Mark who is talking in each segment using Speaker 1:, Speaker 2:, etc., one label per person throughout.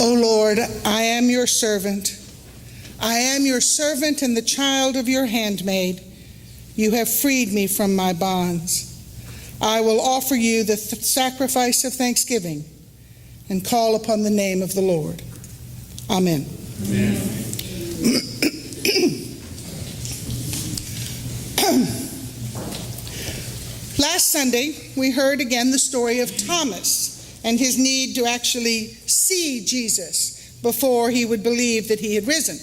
Speaker 1: O Lord, I am your servant. I am your servant and the child of your handmaid. You have freed me from my bonds. I will offer you the sacrifice of thanksgiving and call upon the name of the Lord. Amen.
Speaker 2: Amen.
Speaker 1: Last Sunday, we heard again the story of Thomas and his need to actually see Jesus before he would believe that he had risen.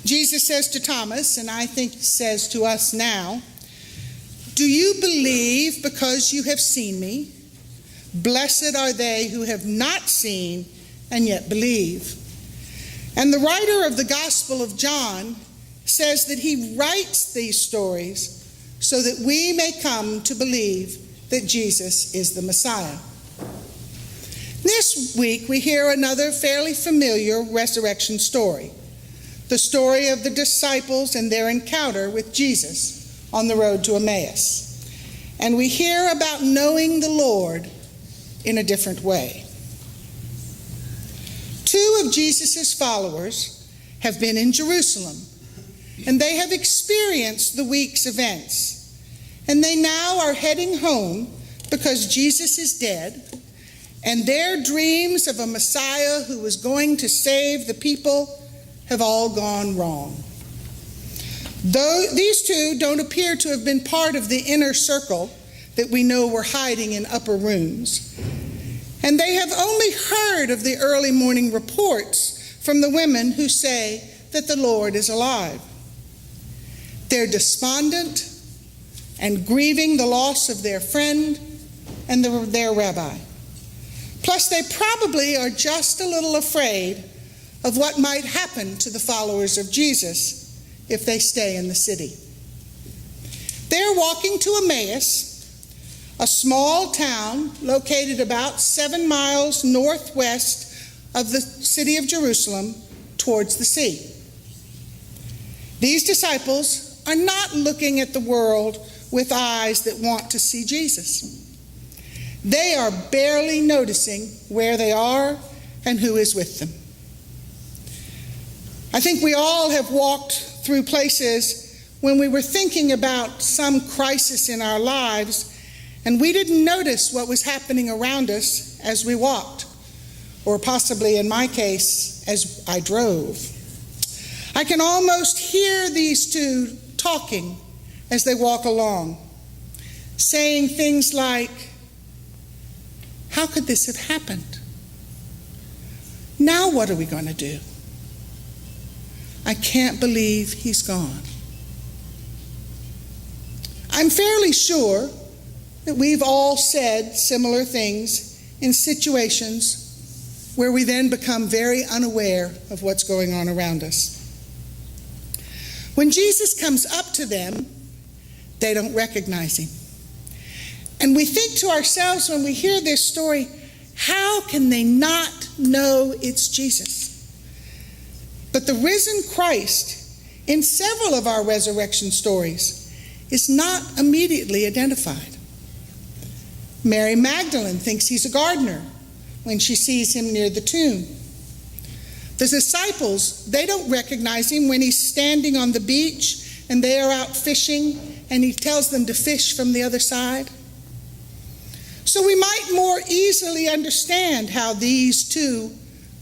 Speaker 1: Jesus says to Thomas, and I think says to us now, "Do you believe because you have seen me? Blessed are they who have not seen and yet believe." And the writer of the Gospel of John says that he writes these stories so that we may come to believe that Jesus is the Messiah. This week we hear another fairly familiar resurrection story, the story of the disciples and their encounter with Jesus on the road to Emmaus. And we hear about knowing the Lord in a different way. Two of Jesus' followers have been in Jerusalem, and they have experienced the week's events. And they now are heading home because Jesus is dead, and their dreams of a Messiah who was going to save the people have all gone wrong. Though these two don't appear to have been part of the inner circle that we know were hiding in upper rooms, and they have only heard of the early morning reports from the women who say that the Lord is alive. They're despondent and grieving the loss of their friend and their rabbi. Plus, they probably are just a little afraid of what might happen to the followers of Jesus if they stay in the city. They're walking to Emmaus, a small town located about 7 miles northwest of the city of Jerusalem towards the sea. These disciples are not looking at the world with eyes that want to see Jesus. They are barely noticing where they are and who is with them. I think we all have walked through places when we were thinking about some crisis in our lives and we didn't notice what was happening around us as we walked, or possibly in my case, as I drove. I can almost hear these two talking as they walk along, saying things like, "How could this have happened? Now what are we going to do? I can't believe he's gone." I'm fairly sure that we've all said similar things in situations where we then become very unaware of what's going on around us. When Jesus comes up to them, they don't recognize him. And we think to ourselves when we hear this story, how can they not know it's Jesus? But the risen Christ, in several of our resurrection stories, is not immediately identified. Mary Magdalene thinks he's a gardener when she sees him near the tomb. The disciples, they don't recognize him when he's standing on the beach and they are out fishing and he tells them to fish from the other side. So we might more easily understand how these two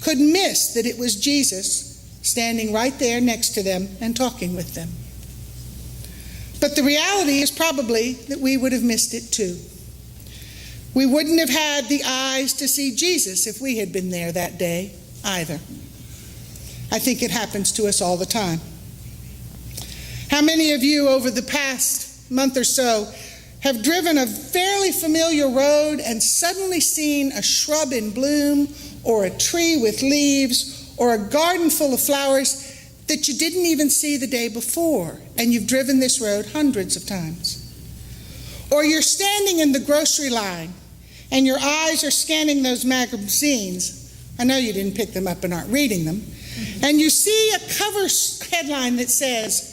Speaker 1: could miss that it was Jesus standing right there next to them and talking with them. But the reality is probably that we would have missed it too. We wouldn't have had the eyes to see Jesus if we had been there that day either. I think it happens to us all the time. How many of you over the past month or so have driven a fairly familiar road and suddenly seen a shrub in bloom or a tree with leaves or a garden full of flowers that you didn't even see the day before, and you've driven this road hundreds of times? Or you're standing in the grocery line and your eyes are scanning those magazines. I know you didn't pick them up and aren't reading them. And you see a cover headline that says,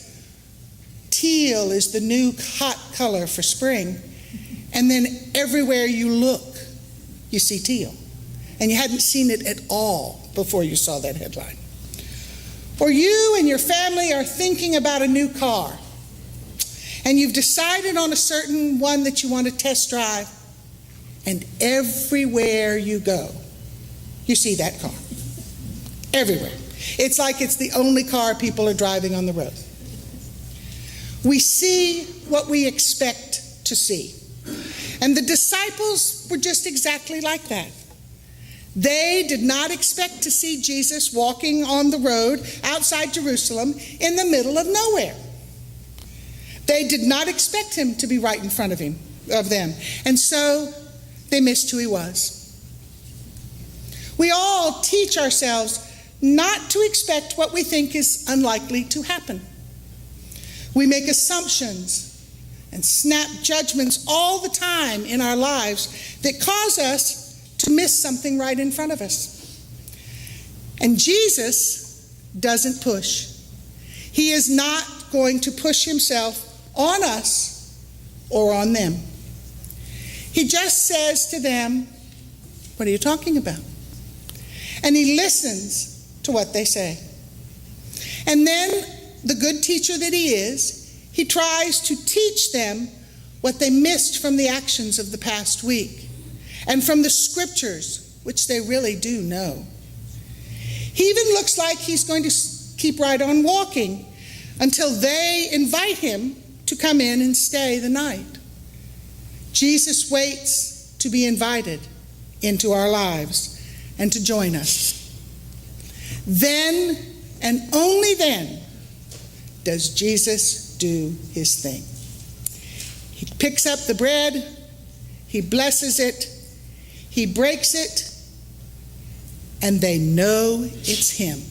Speaker 1: "Teal is the new hot color for spring." And then everywhere you look, you see teal. and you hadn't seen it at all before you saw that headline. Or you and your family are thinking about a new car, and you've decided on a certain one that you want to test drive, and everywhere you go, you see that car. Everywhere. It's like it's the only car people are driving on the road. We see what we expect to see. And the disciples were just exactly like that. They did not expect to see Jesus walking on the road outside Jerusalem in the middle of nowhere. They did not expect him to be right in front of them. And so they missed who he was. We all teach ourselves not to expect what we think is unlikely to happen. We make assumptions and snap judgments all the time in our lives that cause us to miss something right in front of us. And Jesus doesn't push. He is not going to push himself on us or on them. He just says to them, "What are you talking about?" And he listens to what they say. And then, the good teacher that he is, he tries to teach them what they missed from the actions of the past week and from the scriptures, which they really do know. He even looks like he's going to keep right on walking until they invite him to come in and stay the night. Jesus waits to be invited into our lives and to join us. Then, and only then, does Jesus do his thing. He picks up the bread, he blesses it, he breaks it, and they know it's him.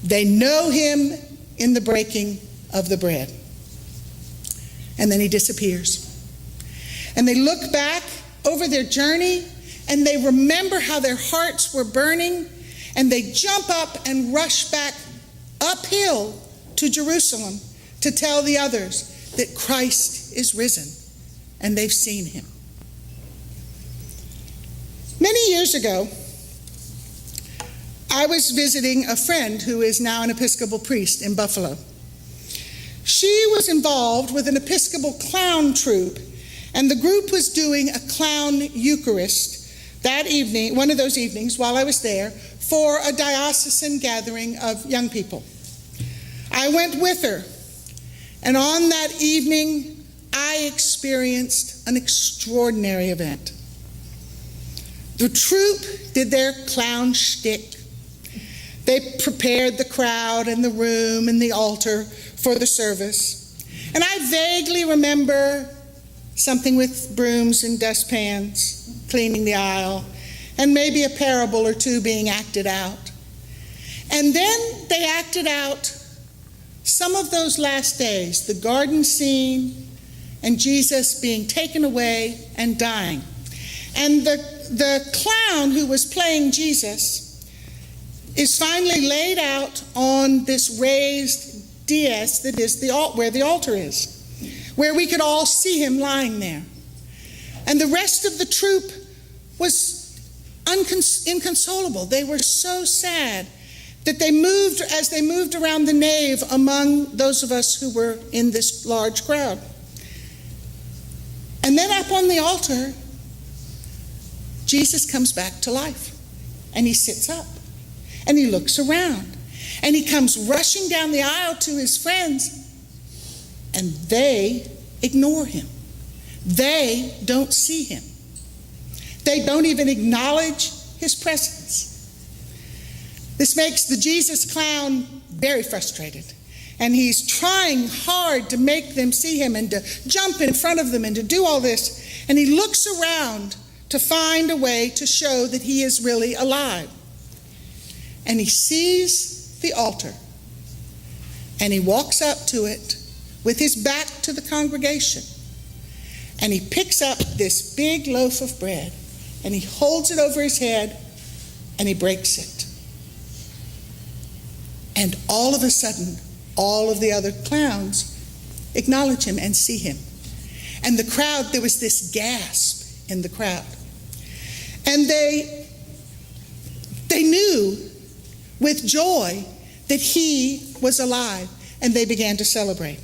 Speaker 1: They know him in the breaking of the bread. And then he disappears. And they look back over their journey, and they remember how their hearts were burning, and they jump up and rush back uphill to Jerusalem to tell the others that Christ is risen and they've seen him. Many years ago, I was visiting a friend who is now an Episcopal priest in Buffalo. She was involved with an Episcopal clown troupe, and the group was doing a clown Eucharist that evening, one of those evenings while I was there, for a diocesan gathering of young people. I went with her, and on that evening, I experienced an extraordinary event. The troupe did their clown shtick. They prepared the crowd and the room and the altar for the service. And I vaguely remember something with brooms and dustpans, cleaning the aisle, and maybe a parable or two being acted out. And then they acted out some of those last days, the garden scene and Jesus being taken away and dying. And the clown who was playing Jesus is finally laid out on this raised dais that is where the altar is, where we could all see him lying there. And the rest of the troupe was inconsolable. They were so sad that as they moved around the nave among those of us who were in this large crowd. And then up on the altar, Jesus comes back to life, and he sits up, and he looks around, and he comes rushing down the aisle to his friends, and they ignore him. They don't see him. They don't even acknowledge his presence. This makes the Jesus clown very frustrated, and he's trying hard to make them see him and to jump in front of them and to do all this, and he looks around to find a way to show that he is really alive. And he sees the altar, and he walks up to it with his back to the congregation, and he picks up this big loaf of bread, and he holds it over his head, and he breaks it. And all of a sudden, all of the other clowns acknowledge him and see him. And the crowd, there was this gasp in the crowd. And And they knew with joy that he was alive, and they began to celebrate.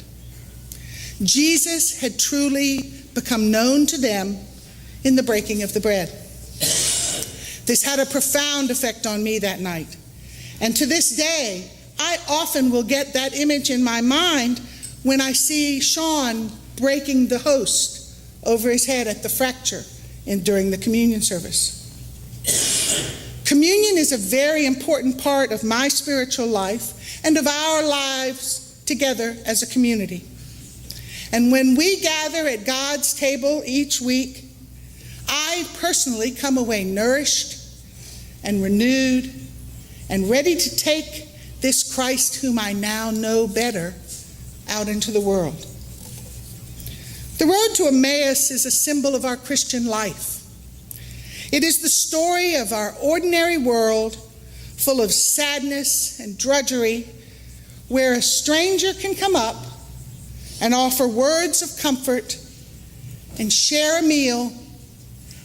Speaker 1: Jesus had truly become known to them in the breaking of the bread. This had a profound effect on me that night. And to this day, I often will get that image in my mind when I see Sean breaking the host over his head at the fracture during the communion service. Communion is a very important part of my spiritual life and of our lives together as a community. And when we gather at God's table each week, I personally come away nourished and renewed and ready to take this Christ whom I now know better out into the world. The road to Emmaus is a symbol of our Christian life. It is the story of our ordinary world full of sadness and drudgery, where a stranger can come up and offer words of comfort and share a meal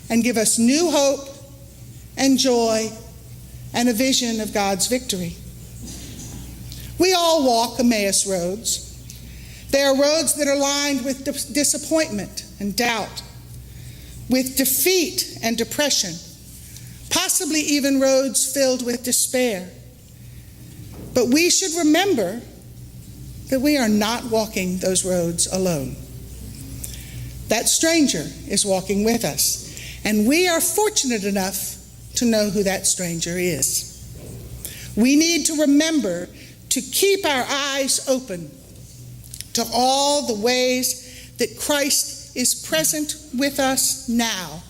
Speaker 1: and give us new hope and joy and a vision of God's victory. We all walk Emmaus roads. They are roads that are lined with disappointment and doubt, with defeat and depression, possibly even roads filled with despair. But we should remember that we are not walking those roads alone. That stranger is walking with us, and we are fortunate enough to know who that stranger is. We need to remember to keep our eyes open to all the ways that Christ is present with us now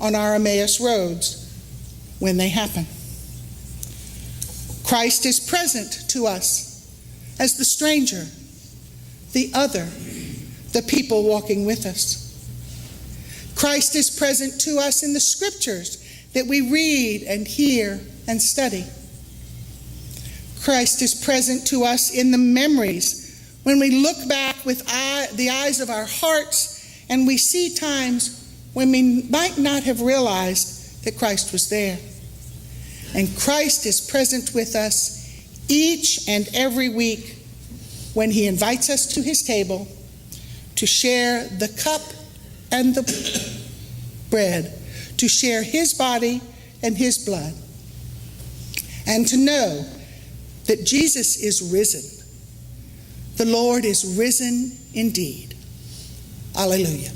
Speaker 1: on our Emmaus roads when they happen. Christ is present to us as the stranger, the other, the people walking with us. Christ is present to us in the scriptures that we read and hear and study. Christ is present to us in the memories when we look back with the eyes of our hearts and we see times when we might not have realized that Christ was there. And Christ is present with us each and every week when he invites us to his table to share the cup and the bread, to share his body and his blood, and to know that Jesus is risen. The Lord is risen indeed. Alleluia.